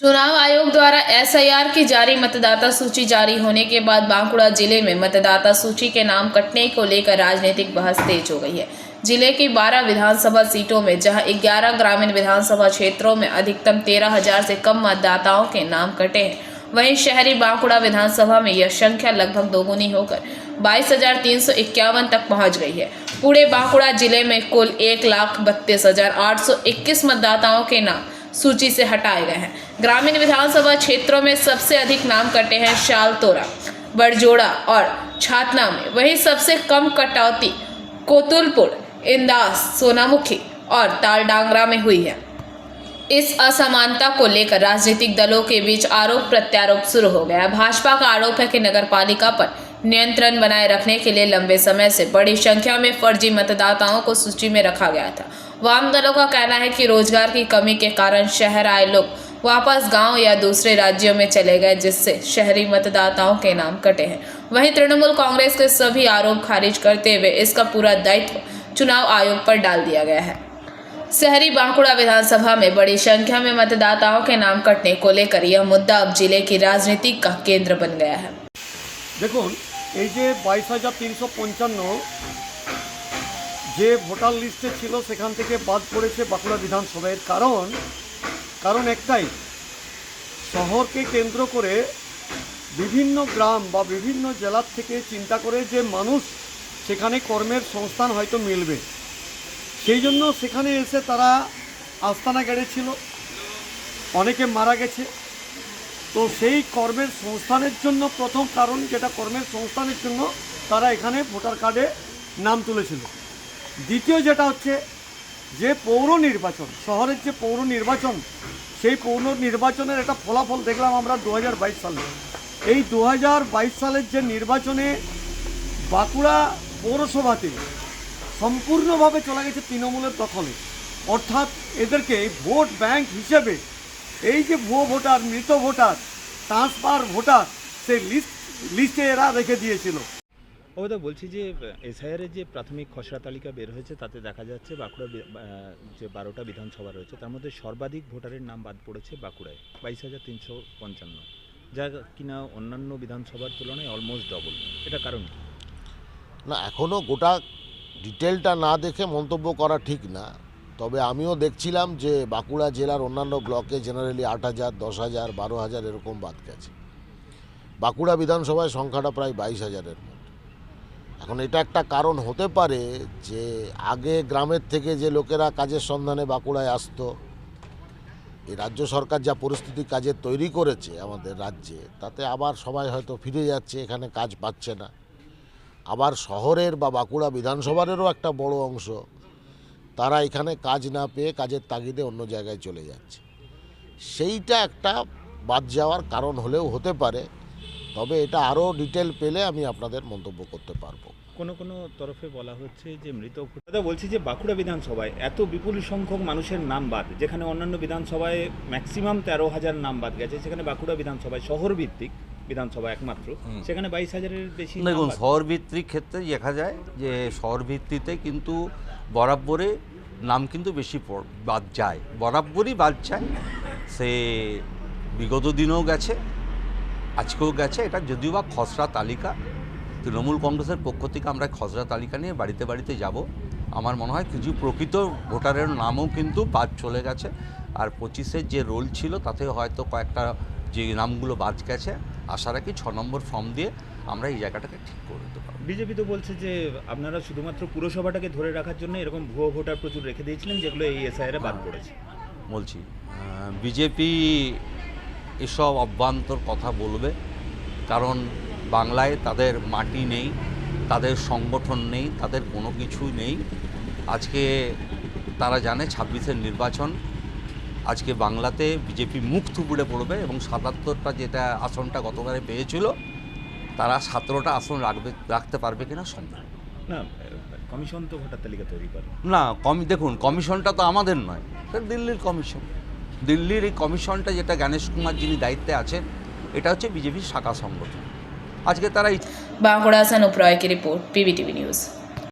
चुनाव आयोग द्वारा एसआईआर की जारी मतदाता सूची जारी होने के बाद बांकुड़ा जिले में मतदाता सूची के नाम कटने को लेकर राजनीतिक बहस तेज हो गई है। जिले की 12 विधानसभा सीटों में जहां 11 ग्रामीण विधानसभा क्षेत्रों में अधिकतम 13,000 से कम मतदाताओं के नाम कटे हैं, वहीं शहरी बांकुड़ा विधानसभा में यह संख्या लगभग दोगुनी होकर 22,351 तक पहुंच गई है। पूरे बांकुड़ा जिले में कुल 1,32,821 मतदाताओं के नाम सूची से हटाए गए हैं। ग्रामीण विधानसभा क्षेत्रों में सबसे अधिक नाम कटे हैं शालतोरा, बड़जोड़ा और छातना में, वहीं सबसे कम कटौती कोतुलपुर, इंदास, सोनामुखी और तालडांगरा में हुई है। इस असमानता को लेकर राजनीतिक दलों के बीच आरोप प्रत्यारोप शुरू हो गया। भाजपा का आरोप है कि नगरपालिका पर नियंत्रण बनाए रखने के लिए लंबे समय से बड़ी संख्या में फर्जी मतदाताओं को सूची में रखा गया था। वाम दलों का कहना है कि रोजगार की कमी के कारण शहर आए लोग वापस गांव या दूसरे राज्यों में चले गए, जिससे शहरी मतदाताओं के नाम कटे हैं। वहीं तृणमूल कांग्रेस के सभी आरोप खारिज करते हुए इसका पूरा दायित्व चुनाव आयोग पर डाल दिया गया है। शहरी बांकुड़ा विधानसभा में बड़ी संख्या में मतदाताओं के नाम कटने को लेकर यह मुद्दा अब जिले की राजनीति का केंद्र बन गया है। দেখুন, এই যে 22,355 যে ভোটার লিস্টে ছিল সেখান থেকে বাদ পড়েছে বাঁকুড়া বিধানসভার কারণ একটাই, শহরকে কেন্দ্র করে বিভিন্ন গ্রাম বা বিভিন্ন জেলার থেকে চিন্তা করে যে মানুষ সেখানে কর্মের সংস্থান হয়তো মিলবে, সেই জন্য সেখানে এসে তারা আস্তানা গেড়েছিল, অনেকে মারা গেছে। তো সেই কর্মের সংস্থানের জন্য প্রথম কারণ, যেটা কর্মের সংস্থানের জন্য তারা এখানে ভোটার কার্ডে নাম তুলেছিল। দ্বিতীয় যেটা হচ্ছে যে পৌর নির্বাচন, শহরের যে পৌর নির্বাচন, সেই পৌর নির্বাচনের একটা ফলাফল দেখলাম আমরা 2022 সালে। এই 2022 সালের যে নির্বাচনে বাঁকুড়া পৌরসভাতে সম্পূর্ণভাবে চলে গেছে তৃণমূলের দখলে, অর্থাৎ এদেরকে ভোট ব্যাংক হিসেবে এই যে ভুয়ো ভোটার, মৃত ভোটার, ট্রান্সফার ভোটার, সেই লিস্টে এরা রেখে দিয়েছিল। ওটা বলছি যে এসআইআরের যে প্রাথমিক খসড়া তালিকা বের হয়েছে তাতে দেখা যাচ্ছে বাঁকুড়া যে 12টা বিধানসভা রয়েছে তার মধ্যে সর্বাধিক ভোটারের নাম বাদ পড়েছে বাঁকুড়ায় 22,355, যা কিনা অন্যান্য বিধানসভার তুলনায় অলমোস্ট ডবল। এটা কারণ কি? না, এখনও গোটা ডিটেলটা না দেখে মন্তব্য করা ঠিক না। তবে আমিও দেখছিলাম যে বাঁকুড়া জেলার অন্যান্য ব্লকে জেনারেলি 8,000, 10,000, 12,000 এরকম বাদ গেছে। বাঁকুড়া বিধানসভায় সংখ্যাটা প্রায় 22,000-এর মতো। এখন এটা একটা কারণ হতে পারে যে আগে গ্রামের থেকে যে লোকেরা কাজের সন্ধানে বাঁকুড়ায় আসতো, এই রাজ্য সরকার যা পরিস্থিতি কাজের তৈরি করেছে আমাদের রাজ্যে, তাতে আবার সবাই হয়তো ফিরে যাচ্ছে, এখানে কাজ পাচ্ছে না। আবার শহরের বা বাঁকুড়া বিধানসভারও একটা বড় অংশ তারা এখানে কাজ না পেয়ে কাজের তাগিদে অন্য জায়গায় চলে যাচ্ছে। সেইটা একটা বাদ যাওয়ার কারণ হলেও হতে পারে, তবে এটা আরও ডিটেল পেলে আমি আপনাদের মন্তব্য করতে পারবো। কোনো তরফে বলা হচ্ছে যে মৃত ভোটার, বলছি যে বাঁকুড়া বিধানসভায় এত বিপুল সংখ্যক মানুষের নাম বাদ, যেখানে অন্যান্য বিধানসভায় ম্যাক্সিমাম 13,000 নাম বাদ গেছে, সেখানে বাঁকুড়া বিধানসভায় শহর ভিত্তিক বিধানসভা একমাত্র, সেখানে 22,000-এর বেশি। দেখুন, শহর ভিত্তিক ক্ষেত্রে দেখা যায় যে শহর ভিত্তিতে কিন্তু বরাবরে নাম কিন্তু বেশি বাদ যায়, বরাবরই বাদ যায়। সে বিগত দিনেও গেছে, আজকেও গেছে। এটা যদিও বা খসড়া তালিকা, তৃণমূল কংগ্রেসের পক্ষ থেকে আমরা খসড়া তালিকা নিয়ে বাড়িতে বাড়িতে যাব। আমার মনে হয় কিছু প্রকৃত ভোটারের নামও কিন্তু বাদ চলে গেছে। আর 25-এর যে রোল ছিল তাতে হয়তো কয়েকটা যে নামগুলো বাদ গেছে, আশা রাখি 6 নম্বর ফর্ম দিয়ে আমরা এই জায়গাটাকে ঠিক করে দিতে পারব। বিজেপি তো বলছে যে আপনারা শুধুমাত্র পুরসভাটাকে ধরে রাখার জন্য এরকম ভুয়ো ভোটার প্রচুর রেখে দিয়েছিলেন, যেগুলো এই এসআইআরে বাদ পড়েছে। বলছি বিজেপি এসব অভ্যন্তর কথা বলবে, কারণ বাংলায় তাদের মাটি নেই, তাদের সংগঠন নেই, তাদের কোনো কিছু নেই। আজকে তারা জানে 26-এর নির্বাচন, আজকে বাংলাতে বিজেপি মুখ থুবড়ে পড়বে এবং 77টা যেটা আসনটা গতবারে পেয়েছিল, তারা 17টা আসন রাখতে পারবে কিনা সন্দেহ। না, কমিশন তো ভোটার তালিকা তৈরি করে না। দেখুন, কমিশনটা তো আমাদের নয়, এটা দিল্লির কমিশন। দিল্লির এই কমিশনটা, যেটা জ্ঞানেশ কুমার যিনি দায়িত্বে আছেন, এটা হচ্ছে বিজেপির শাখা সংগঠন। আজকে তারা बांकुड़ा से अनुप रॉय की रिपोर्ट, पीवीटीवी न्यूज़।